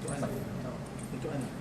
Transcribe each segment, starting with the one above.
Untuk anak. Untuk anak.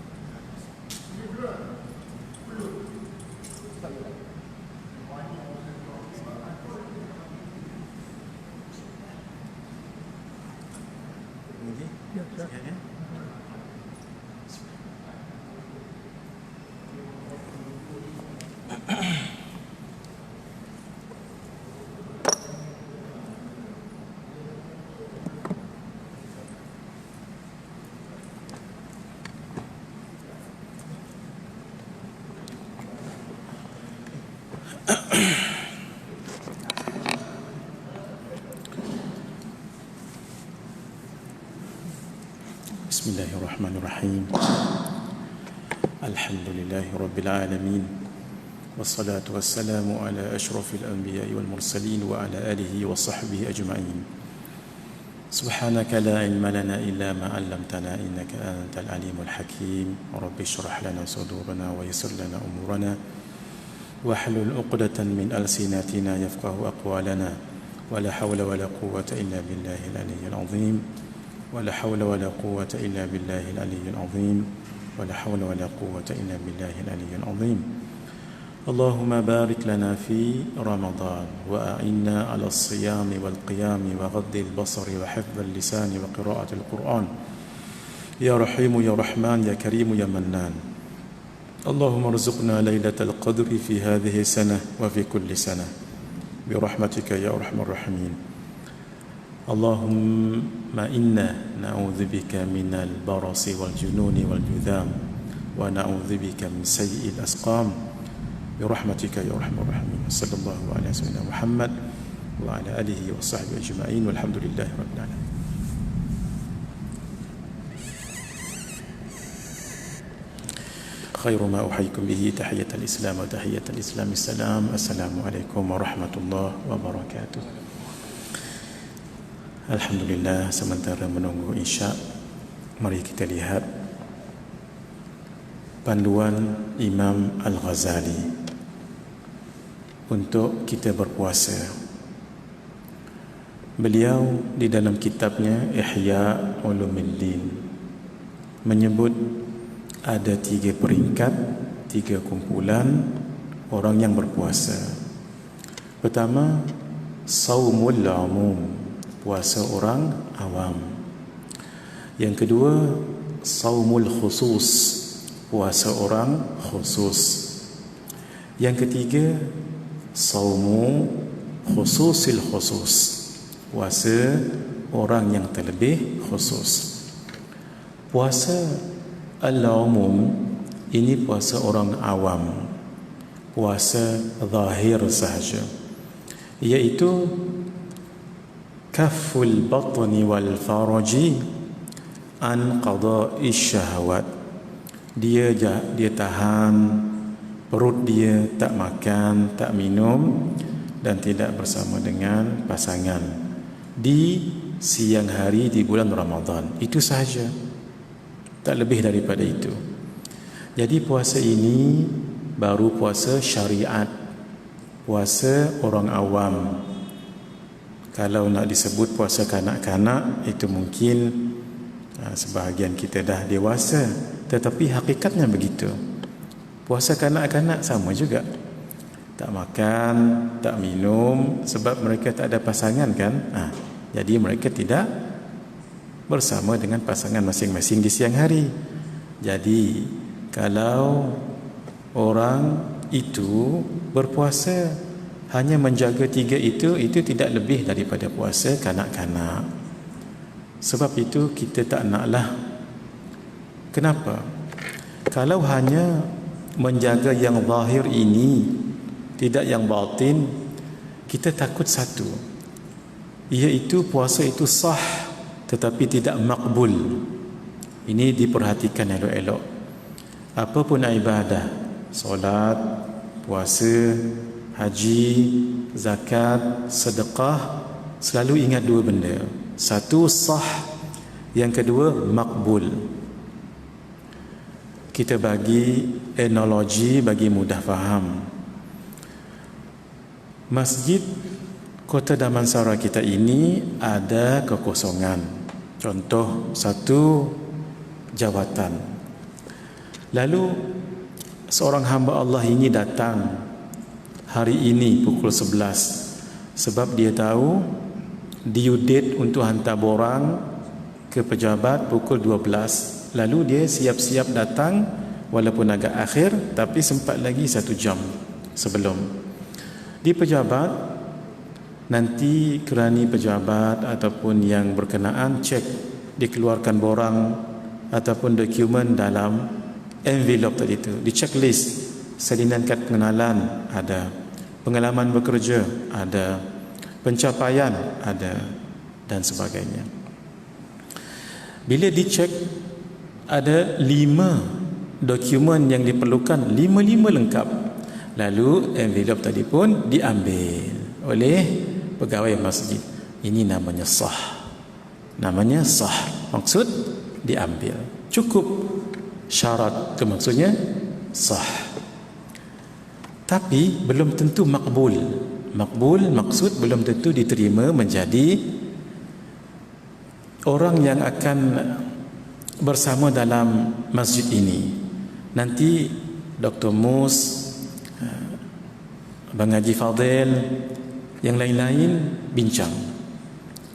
Bismillahirrahmanirrahim. Alhamdulillahi rabbil alamin. Wassalatu wassalamu ala asyrafil anbiya'i wal mursalin wa ala alihi wa sahbihi ajma'in. Subhanaka la ilma lana illa ma 'allamtana innaka antal alimul hakim. Rabbi shrah lana sudurana wa yassir lana umurana wahlul 'uqdatan min alsinatina yafqahu aqwalana. Wala hawla wala quwwata illa billahil aliyyil 'azim. ولا حول ولا قوة إلا بالله العلي العظيم ولا حول ولا قوة إلا بالله العلي العظيم اللهم بارك لنا في رمضان وأعنا على الصيام والقيام وغض البصر وحفظ اللسان وقراءة القرآن يا رحيم يا رحمن يا كريم يا منان اللهم ارزقنا ليلة القدر في هذه السنة وفي كل سنة برحمتك يا أرحم الراحمين اللهم إنا نعوذ بك من البرص والجنون والجذام ونعوذ بك من سيء الأسقام برحمتك يا أرحم الراحمين صلى الله على سيدنا محمد وعلى آله وصحبه أجمعين والحمد لله رب العالمين. خير ما أحييكم به تحية الإسلام وتحية الإسلام السلام السلام عليكم ورحمة الله وبركاته. Alhamdulillah, sementara menunggu Isya, mari kita lihat panduan Imam Al-Ghazali untuk kita berpuasa. Beliau di dalam kitabnya Ihya Ulumuddin menyebut ada 3 peringkat, 3 kumpulan orang yang berpuasa. Pertama, Saumul Umum, puasa orang awam. Yang kedua, Saumul Khusus, puasa orang khusus. Yang ketiga, Saumu Khususil Khusus, puasa orang yang terlebih khusus. Puasa al-umum ini puasa orang awam, puasa zahir sahaja, iaitu kaful batni wal faraji an qada'i syahwat. Dia tahan perut dia, tak makan, tak minum dan tidak bersama dengan pasangan di siang hari di bulan Ramadan. Itu sahaja, tak lebih daripada itu. Jadi puasa ini baru puasa syariat, puasa orang awam. Kalau nak disebut puasa kanak-kanak, itu mungkin sebahagian kita dah dewasa, tetapi hakikatnya begitu. Puasa kanak-kanak sama juga, tak makan, tak minum, sebab mereka tak ada pasangan kan. Jadi mereka tidak bersama dengan pasangan masing-masing di siang hari. Jadi kalau orang itu berpuasa hanya menjaga 3 itu tidak lebih daripada puasa kanak-kanak. Sebab itu kita tak naklah. Kenapa? Kalau hanya menjaga yang zahir ini, tidak yang batin, kita takut satu, iaitu puasa itu sah tetapi tidak makbul. Ini diperhatikan elok-elok. Apapun ibadah, solat, puasa, haji, zakat, sedekah, selalu ingat 2 benda. Satu, sah. Yang kedua, makbul. Kita bagi analogi bagi mudah faham. Masjid Kota Damansara kita ini ada kekosongan. Contoh, satu jawatan. Lalu seorang hamba Allah ini datang hari ini pukul 11 sebab dia tahu due date untuk hantar borang ke pejabat pukul 12. Lalu dia siap-siap datang walaupun agak akhir, tapi sempat lagi 1 jam sebelum. Di pejabat, nanti kerani pejabat ataupun yang berkenaan cek dikeluarkan borang ataupun dokumen dalam envelope tadi itu, di checklist, salinan kad pengenalan ada, pengalaman bekerja ada, pencapaian ada, dan sebagainya. Bila dicek, ada 5 dokumen yang diperlukan, 5 lengkap. Lalu envelope tadi pun diambil oleh pegawai masjid. Ini namanya sah. Namanya sah. Maksud diambil. Cukup syarat, itu maksudnya sah. Tapi belum tentu makbul. Makbul maksud belum tentu diterima menjadi orang yang akan bersama dalam masjid ini. Nanti Dr. Mus, Abang Haji Fadil, yang lain-lain bincang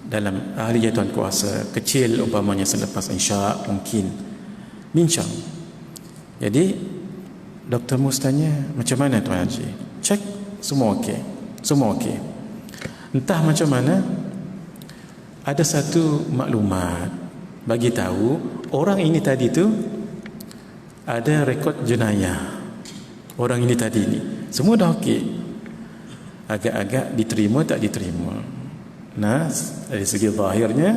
dalam ahli jatuhan kuasa kecil, umpamanya selepas insya mungkin bincang. Jadi Dr. Mus tanya, macam mana Tuan Haji? Cek, semua okey. Semua okey. Entah macam mana, ada satu maklumat bagi tahu orang ini tadi tu ada rekod jenayah. Orang ini tadi ni semua dah okey. Agak-agak diterima tak diterima. Nah, dari segi zahirnya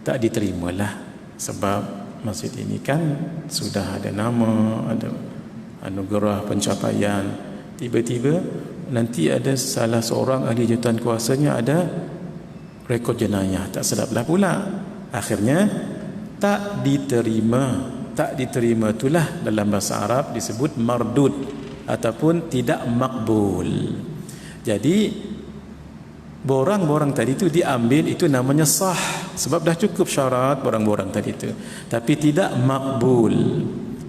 tak diterimalah, sebab masjid ini kan sudah ada nama, ada anugerah pencapaian. Tiba-tiba nanti ada salah seorang ahli jawatan kuasanya ada rekod jenayah, tak sedaplah pula. Akhirnya tak diterima. Tak diterima itulah dalam bahasa Arab disebut mardud ataupun tidak makbul. Jadi borang-borang tadi itu diambil, itu namanya sah, sebab dah cukup syarat borang-borang tadi itu. Tapi tidak makbul.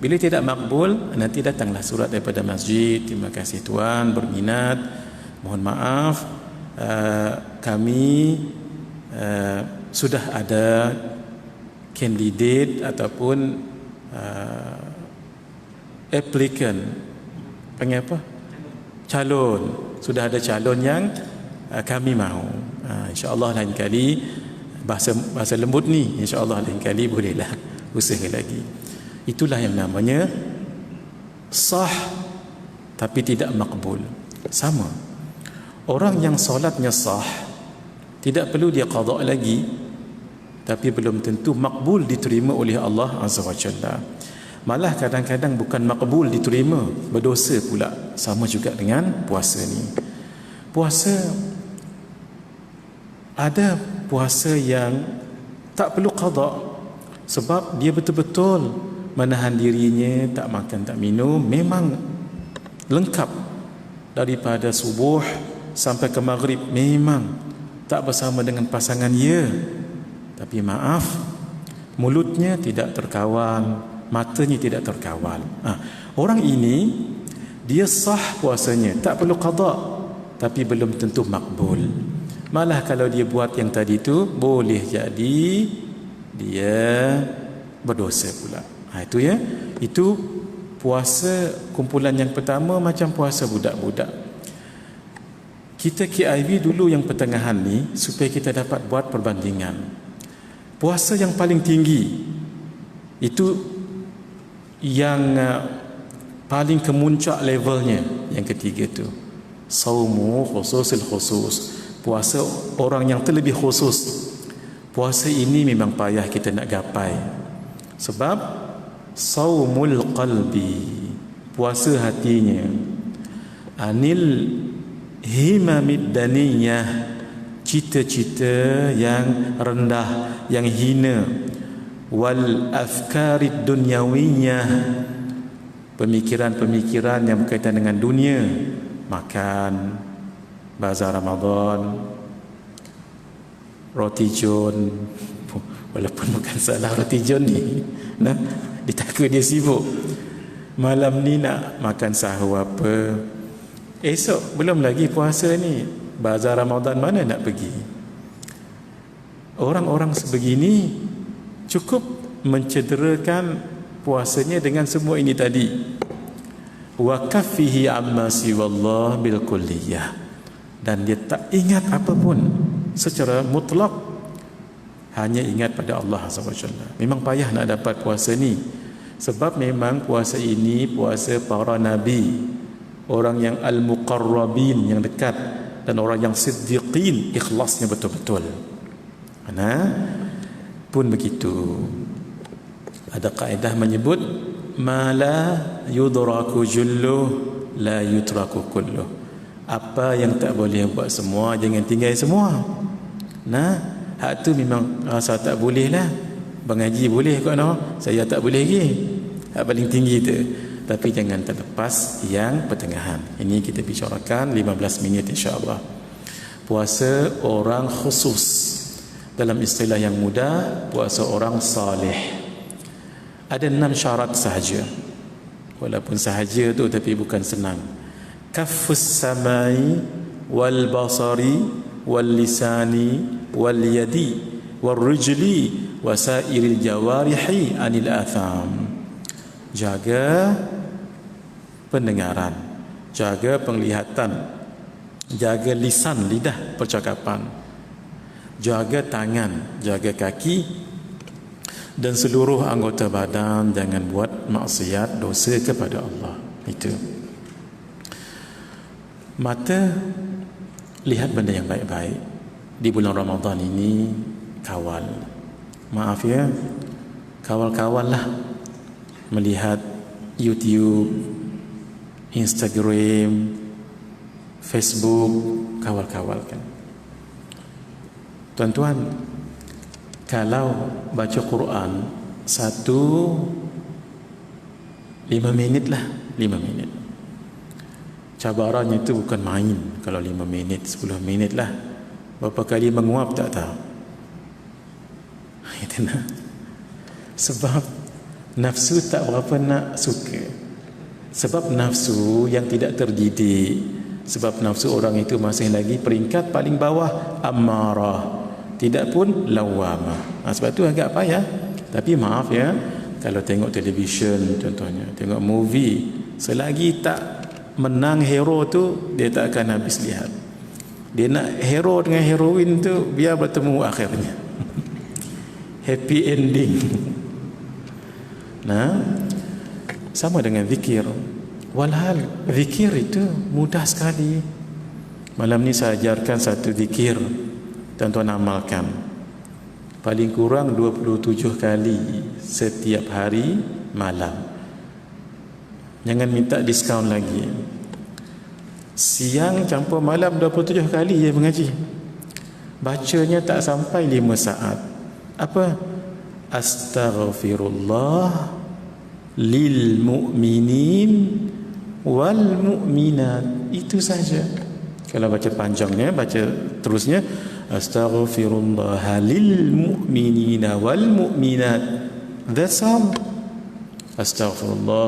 Bila tidak makbul, nanti datanglah surat daripada masjid, terima kasih tuan berminat, mohon maaf kami sudah ada candidate ataupun applicant, panggil apa? Calon. Sudah ada calon yang kami mahu. InsyaAllah lain kali, bahasa lembut ni, InsyaAllah lain kali bolehlah usaha lagi. Itulah yang namanya sah tapi tidak makbul. Sama. Orang yang solatnya sah, tidak perlu dia qada lagi, tapi belum tentu makbul diterima oleh Allah Azza wa Jalla. Malah kadang-kadang bukan makbul diterima, berdosa pula. Sama juga dengan puasa ni. Puasa, ada puasa yang tak perlu qada, sebab dia betul-betul menahan dirinya, tak makan tak minum, memang lengkap daripada subuh sampai ke maghrib, memang tak bersama dengan pasangan ya. Tapi maaf, mulutnya tidak terkawal, matanya tidak terkawal. Orang ini dia sah puasanya, tak perlu qada, tapi belum tentu makbul. Malah kalau dia buat yang tadi tu, boleh jadi dia berdosa pula. Itu ya. Itu puasa kumpulan yang pertama, macam puasa budak-budak. Kita KIV dulu yang pertengahan ni, supaya kita dapat buat perbandingan. Puasa yang paling tinggi itu yang paling kemuncak levelnya, yang ketiga tu saumu khususil khusus, puasa orang yang terlebih khusus. Puasa ini memang payah kita nak gapai, sebab saumul qalbi, puasa hatinya, anil himamid daniyah, cita-cita yang rendah, yang hina, wal afkarid dunyawiyah, pemikiran-pemikiran yang berkaitan dengan dunia, makan, bazar Ramadan, roti john, Walaupun bukan salah roti john ni, nah, dia takut dia sibuk. Malam ni nak makan sahur apa, esok belum lagi puasa ni, bazar Ramadan mana nak pergi. Orang-orang sebegini cukup mencederakan puasanya dengan semua ini tadi. Wa kaffihi amma siwallah bil kulliyah, dan dia tak ingat apa pun secara mutlak, hanya ingat pada Allah SWT. Memang payah nak dapat puasa ni, sebab memang puasa ini puasa para nabi, orang yang al-muqarrabin, yang dekat, dan orang yang siddiqin, ikhlasnya betul-betul. Nah, pun begitu. Ada kaedah menyebut ma la yudraku julluh la yutraku kulluh. Apa yang tak boleh buat semua, jangan tinggal semua. Nah, hak tu memang rasa tak boleh lah. Bang Haji boleh kot, no? Saya tak boleh lagi. Hak paling tinggi tu. Tapi jangan terlepas yang pertengahan. Ini kita bicarakan 15 minit insya-Allah. Puasa orang khusus. Dalam istilah yang mudah, puasa orang salih. Ada 6 syarat sahaja. Walaupun sahaja tu tapi bukan senang. Kaffus samai wal basari wal lisani wal yadi wal rijli wasairil jawarihi anil atham. Jaga pendengaran, jaga penglihatan, jaga lisan, lidah, percakapan, jaga tangan, jaga kaki dan seluruh anggota badan, jangan buat maksiat, dosa kepada Allah. Itu. Mata, lihat benda yang baik-baik. Di bulan Ramadan ini, kawal. Maaf ya, kawal-kawal lah. Melihat YouTube, Instagram, Facebook, kawal-kawalkan. Tuan-tuan, kalau baca Quran 5 minit lah, 5 minit. Cabarannya itu bukan main. Kalau 5 minit, 10 minit lah. Berapa kali menguap tak tahu. Itu nah. Sebab nafsu tak berapa nak suka. Sebab nafsu yang tidak terdidik. Sebab nafsu orang itu masih lagi peringkat paling bawah, ammarah. Tidak pun lawamah. Sebab tu agak payah. Tapi maaf ya, kalau tengok televisyen contohnya, tengok movie, selagi tak menang hero tu, dia tak akan habis lihat. Dia nak hero dengan heroin tu biar bertemu akhirnya. Happy ending. Nah, sama dengan zikir. Walhal zikir itu mudah sekali. Malam ni saya ajarkan satu zikir. Tuan-tuan amalkan. Paling kurang 27 kali setiap hari malam. Jangan minta diskaun lagi. Siang campur malam 27 kali je mengaji. Bacanya tak sampai 5 saat. Apa? Astaghfirullah lil mu'minin wal mu'minat. Itu saja. Kalau baca panjangnya, baca terusnya, astaghfirullah lil mu'minina wal mu'minat. That's all. Astaghfirullah,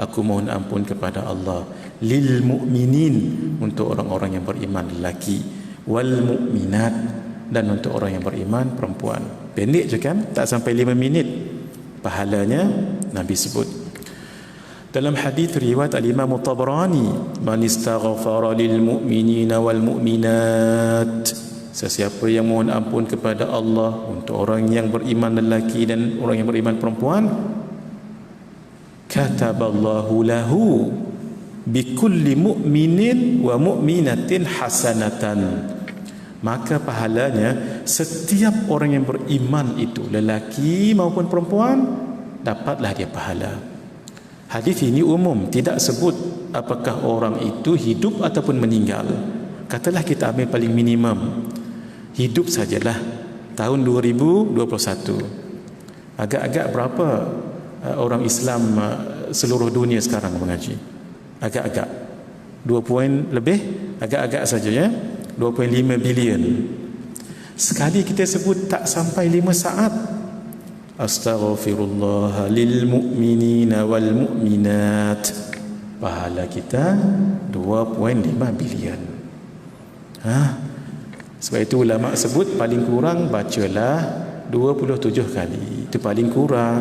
aku mohon ampun kepada Allah. Lil mu'minin, untuk orang-orang yang beriman lelaki. Wal mu'minat, dan untuk orang yang beriman perempuan. Pendek je kan, tak sampai 5 minit. Pahalanya Nabi sebut. Dalam hadis riwayat al-Imam Tabrani, man istaghfara lil mu'minina wal mu'minat, sesiapa yang mohon ampun kepada Allah untuk orang yang beriman lelaki dan orang yang beriman perempuan, kataballahu lahu bikulli mu'minin wa mu'minatin hasanatan, maka pahalanya setiap orang yang beriman itu, lelaki maupun perempuan, dapatlah dia pahala. Hadis ini umum, tidak sebut apakah orang itu hidup ataupun meninggal. Katalah kita ambil paling minimum, hidup sajalah, tahun 2021. Agak-agak berapa orang Islam seluruh dunia sekarang mengaji? Agak-agak 2 poin lebih, agak-agak saja ya, 2.5 bilion. Sekali kita sebut tak sampai 5 saat, Astaghfirullah lil mu'minina wal mu'minat. Pahala kita 2.5 bilion. Sebab itu ulama sebut paling kurang bacalah 27 kali. Itu paling kurang.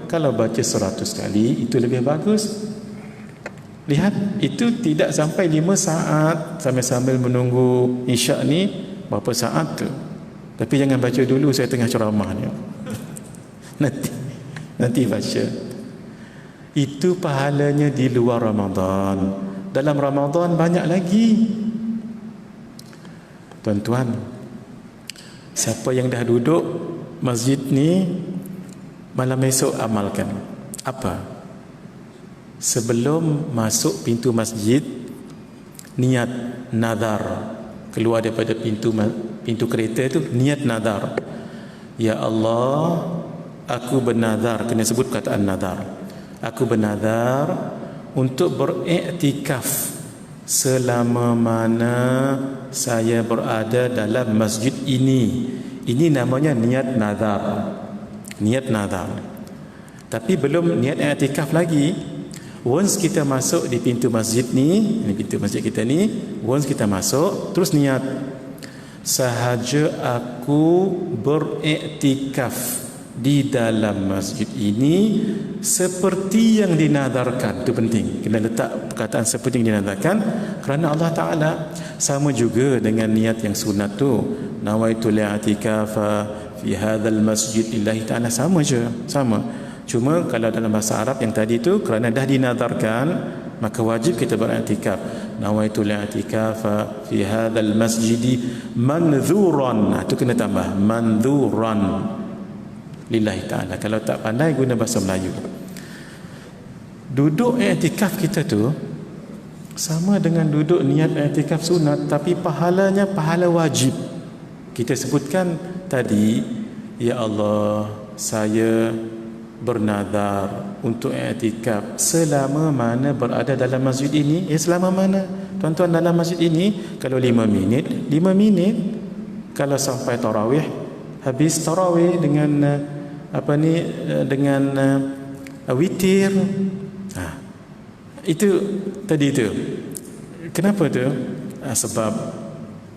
Kalau baca 100 kali itu lebih bagus. Lihat, itu tidak sampai 5 saat sambil-sambil menunggu isyak ni berapa saat tu. Tapi jangan baca dulu, saya tengah ceramah ni. Nanti baca. Itu pahalanya di luar Ramadan. Dalam Ramadan banyak lagi. Tuan-tuan, siapa yang dah duduk masjid ni malam esok amalkan. Apa? Sebelum masuk pintu masjid, niat nazar. Keluar daripada pintu kereta tu, niat nazar. Ya Allah, aku bernazar, kena sebut perkataan nazar. Aku bernazar untuk beriktikaf selama mana saya berada dalam masjid ini. Ini namanya niat nazar. Niat nazar. Tapi belum niat iktikaf lagi. Once kita masuk di pintu masjid ni, ini pintu masjid kita ni, once kita masuk, terus niat, sahaja aku beriktikaf di dalam masjid ini seperti yang dinadarkan. Itu penting, kena letak perkataan seperti yang dinadarkan, kerana Allah Ta'ala. Sama juga dengan niat yang sunat tu, nawaitu li'atikafa fi hadzal masjid lillahi ta'ala. Sama je, sama. Cuma kalau dalam bahasa Arab yang tadi tu, kerana dah dinadarkan, maka wajib kita beriktikaf. Nawaitu li'atikafa fi hadzal masjid manzuran. Itu kena tambah manzuran lillahi ta'ala. Kalau tak pandai guna bahasa Melayu. Duduk iktikaf kita tu sama dengan duduk niat iktikaf sunat, tapi pahalanya pahala wajib. Kita sebutkan tadi, ya Allah, saya bernazar untuk i'tikaf selama mana berada dalam masjid ini. Ya, selama mana tuan-tuan dalam masjid ini? Kalau 5 minit, 5 minit. Kalau sampai tarawih, habis tarawih dengan dengan witir. Itu tadi tu. Kenapa tu? Sebab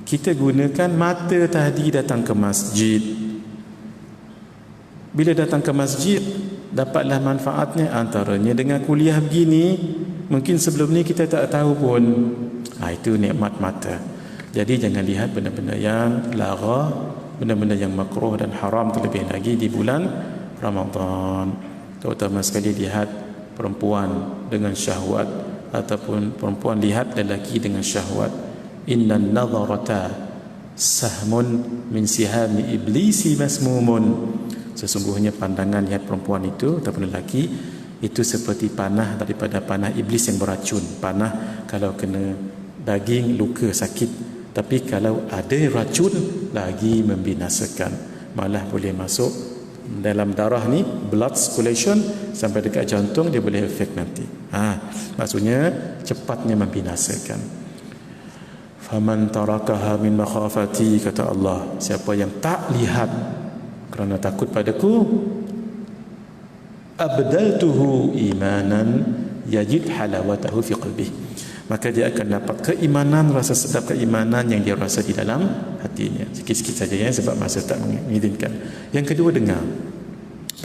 kita gunakan mata tadi datang ke masjid. Bila datang ke masjid, dapatlah manfaatnya, antaranya dengan kuliah begini. Mungkin sebelum ni kita tak tahu pun. Itu nikmat mata. Jadi jangan lihat benda-benda yang lara, benda-benda yang makruh dan haram, terlebih lagi di bulan Ramadan. Terutama sekali lihat perempuan dengan syahwat, ataupun perempuan lihat lelaki dengan syahwat. Innan nadharata sahmun min sihami iblisi masmumun. Sesungguhnya pandangan lihat perempuan itu ataupun lelaki itu seperti panah daripada panah iblis yang beracun. Panah kalau kena daging luka sakit, tapi kalau ada racun lagi membinasakan, malah boleh masuk dalam darah ni, blood circulation sampai dekat jantung, dia boleh efek nanti. Maksudnya cepatnya membinasakan. Faman tarakaha min makhafati, kata Allah, siapa yang tak lihat kerana takut padaku, abdaltuhu imanan yajid halawatahu fi qalbih, maka dia akan dapat keimanan, rasa sedap keimanan yang dia rasa di dalam hatinya. Sikit-sikit saja ya, sebab masa tak mengizinkan. Yang kedua, dengar,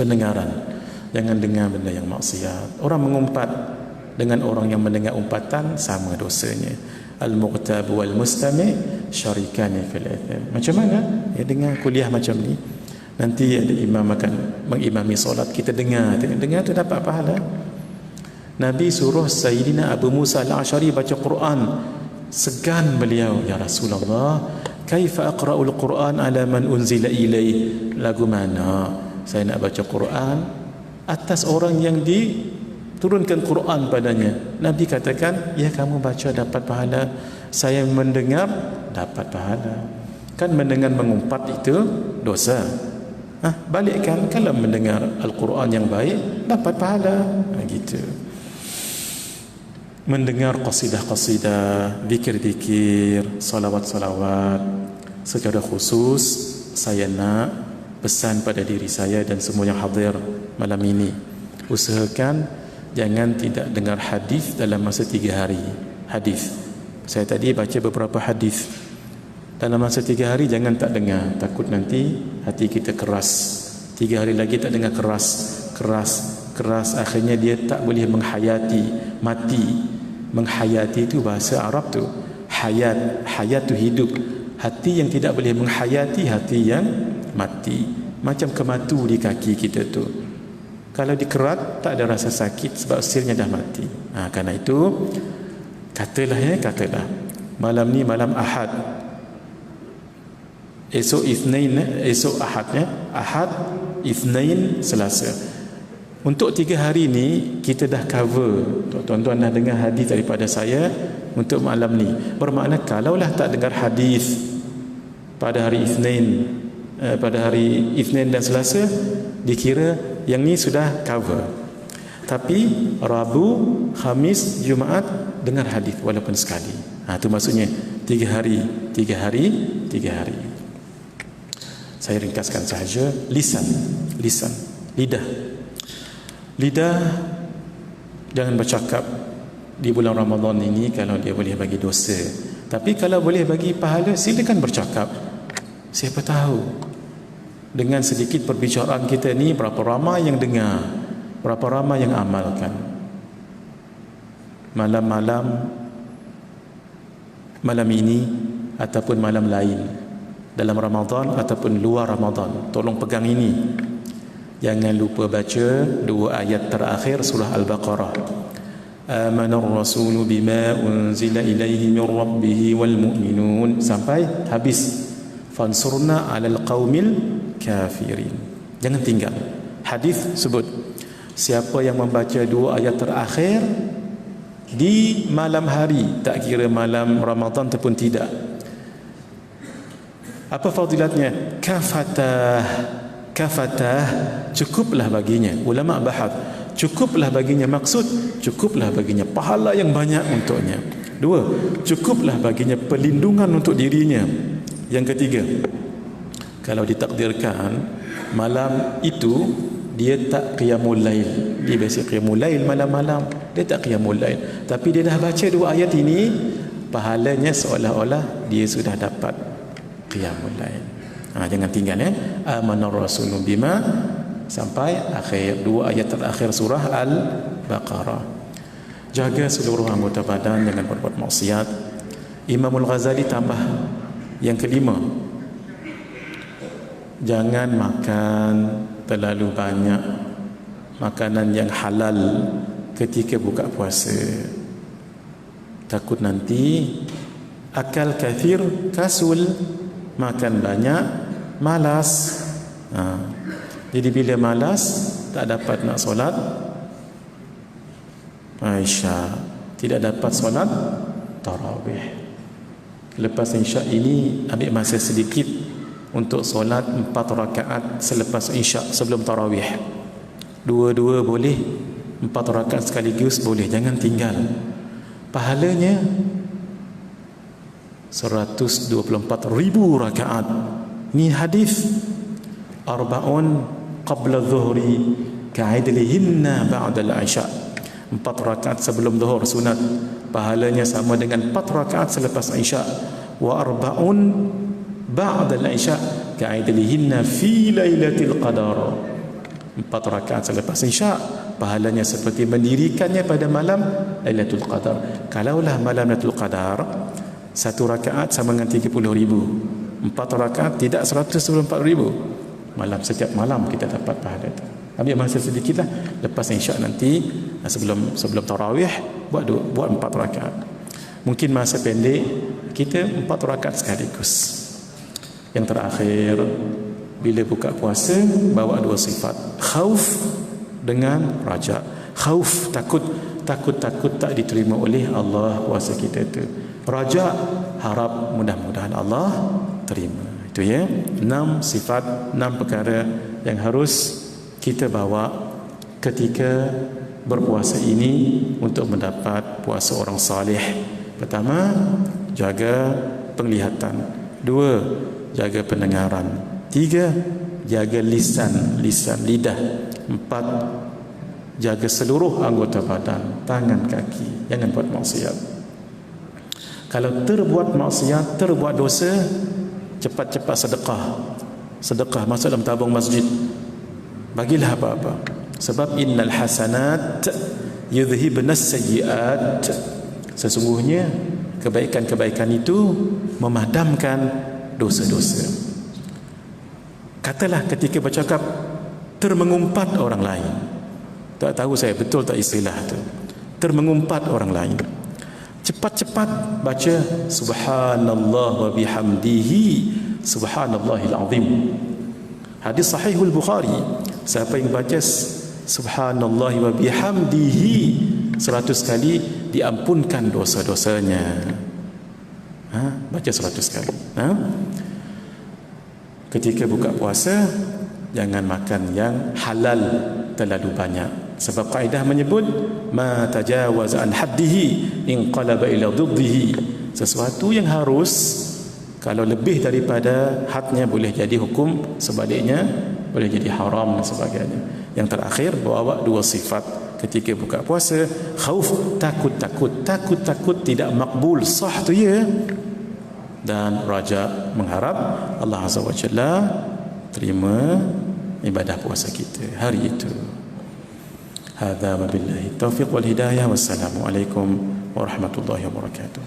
pendengaran. Jangan dengar benda yang maksiat. Orang mengumpat dengan orang yang mendengar umpatan sama dosanya. Al-muqtab wal mustami' syarikani fil itham. Macam mana? Ya, dengar kuliah macam ni. Nanti ada imam akan mengimami solat, kita dengar tu dapat pahala. Nabi suruh Sayyidina Abu Musa al-Ash'ari baca Quran. Segan beliau, ya Rasulullah, kaifa aqra'ul Quran ala man unzila ilaih? Lagu mana saya nak baca Quran atas orang yang diturunkan Quran padanya? Nabi katakan, ya kamu baca dapat pahala, saya mendengar dapat pahala. Kan mendengar mengumpat itu dosa. Balikkan, kalau mendengar Al-Quran yang baik dapat pahala. Gitu. Mendengar qasidah-qasidah, zikir-zikir, salawat-salawat secara khusus. Saya nak pesan pada diri saya dan semua yang hadir malam ini, usahakan jangan tidak dengar hadis dalam masa 3 hari. Hadis, saya tadi baca beberapa hadis, dalam masa 3 hari jangan tak dengar, takut nanti hati kita keras. 3 hari lagi tak dengar, keras, akhirnya dia tak boleh menghayati, mati. Menghayati itu bahasa Arab tu, hayat tu hidup. Hati yang tidak boleh menghayati, hati yang mati. Macam kematu di kaki kita tu, kalau dikerat tak ada rasa sakit sebab sirnya dah mati. Karena itu katalah malam ni malam Ahad, esok Isnin, esok Ahad, Ahad, Isnin, Selasa. Untuk 3 hari ni kita dah cover. Tuan-tuan dah dengar hadis daripada saya untuk malam ni. Bermakna kalaulah tak dengar hadis pada hari Isnin, dan Selasa, dikira yang ni sudah cover. Tapi Rabu, Khamis, Jumaat dengar hadis walaupun sekali. Itu maksudnya 3 hari. Saya ringkaskan sahaja. Lisan, lidah jangan bercakap di bulan Ramadan ini kalau dia boleh bagi dosa. Tapi kalau boleh bagi pahala, silakan bercakap. Siapa tahu dengan sedikit perbicaraan kita ni berapa ramai yang dengar, berapa ramai yang amalkan. Malam ini ataupun malam lain, dalam Ramadan ataupun luar Ramadan, tolong pegang ini. Jangan lupa baca 2 ayat terakhir surah Al-Baqarah. Amanar rasulu bima unzila ilaihi min rabbih wal mu'minun sampai habis. Fansurna 'alal qaumil kafirin. Jangan tinggal. Hadis sebut, siapa yang membaca 2 ayat terakhir di malam hari, tak kira malam Ramadan ataupun tidak, apa fadilatnya? Kafatah, cukuplah baginya. Ulama bahas, cukuplah baginya, maksud cukuplah baginya pahala yang banyak untuknya. 2, cukuplah baginya perlindungan untuk dirinya. Yang ketiga, kalau ditakdirkan malam itu dia tak qiyamul lail, dia biasa qiyamul lail malam-malam, dia tak qiyamul lail, tapi dia dah baca 2 ayat ini, pahalanya seolah-olah dia sudah dapat qiyamul lail. Jangan tinggal Amanar rasulu bima sampai akhir 2 ayat terakhir surah Al-Baqarah. Jaga seluruh anggota badan, jangan berbuat maksiat. Imamul Ghazali tambah yang kelima, jangan makan terlalu banyak makanan yang halal ketika buka puasa. Takut nanti akal kathir, kasul, makan banyak, malas. Jadi bila malas, tak dapat nak solat Isya, tidak dapat solat tarawih. Lepas Isya ini ambil masa sedikit untuk solat 4 rakaat selepas Isya sebelum tarawih. 2 boleh, 4 rakaat sekaligus boleh, jangan tinggal. Pahalanya 124,000 rakaat. Ni hadis. Arba'un qabla dhuhri ka'idlihinna ba'dal isya. 4 rakaat sebelum zuhur sunat, pahalanya sama dengan 4 rakaat selepas isya. Wa arba'un ba'dal isya ka'idlihinna fi lailatul qadar. 4 rakaat selepas isya, pahalanya seperti mendirikannya pada malam Lailatul Qadar. Kalaulah malam Lailatul Qadar, 1 rakaat sama dengan 30,000. 4 rakaat tidak 124,000. Setiap malam kita dapat pahala itu. Ambil masa sedikit lah, lepas Isya nanti sebelum tarawih buat 4 rakaat. Mungkin masa pendek kita 4 rakaat sekaligus. Yang terakhir, bila buka puasa bawa 2 sifat, khauf dengan raja. Khauf, takut tak diterima oleh Allah puasa kita itu. Raja, harap mudah-mudahan Allah terima. Itu ya, 6 sifat, 6 perkara yang harus kita bawa ketika berpuasa ini untuk mendapat puasa orang salih. Pertama, jaga penglihatan. 2, jaga pendengaran. 3, jaga lisan, lidah. 4, jaga seluruh anggota badan, tangan, kaki, jangan buat maksiat. Kalau terbuat maksiat, terbuat dosa, cepat-cepat sedekah masuk dalam tabung masjid, bagilah apa-apa. Sebab innal hasanat yudhhibnas sayyiat, sesungguhnya kebaikan-kebaikan itu memadamkan dosa-dosa. Katalah ketika bercakap termengumpat orang lain, tak tahu saya betul tak istilah tu, termengumpat orang lain, cepat-cepat baca subhanallah wa bihamdihi subhanallahil azim. Hadis sahihul Bukhari, siapa yang baca subhanallah wa bihamdihi 100 kali diampunkan dosa-dosanya. Baca 100 kali. Ketika buka puasa, jangan makan yang halal terlalu banyak. Sebab kaedah menyebut ma tajawaza an haddihi inqalaba ila dhiddihi. Sesuatu yang harus, kalau lebih daripada hadnya boleh jadi hukum sebaliknya, boleh jadi haram dan sebagainya. Yang terakhir, bawa 2 sifat ketika buka puasa. Khauf, takut tidak makbul, sah tu ya. Dan raja, mengharap Allah Azza wa Jalla terima ibadah puasa kita hari itu. Hadza wabillahi taufiq wal hidayah. Wassalamu alaikum warahmatullahi wabarakatuh.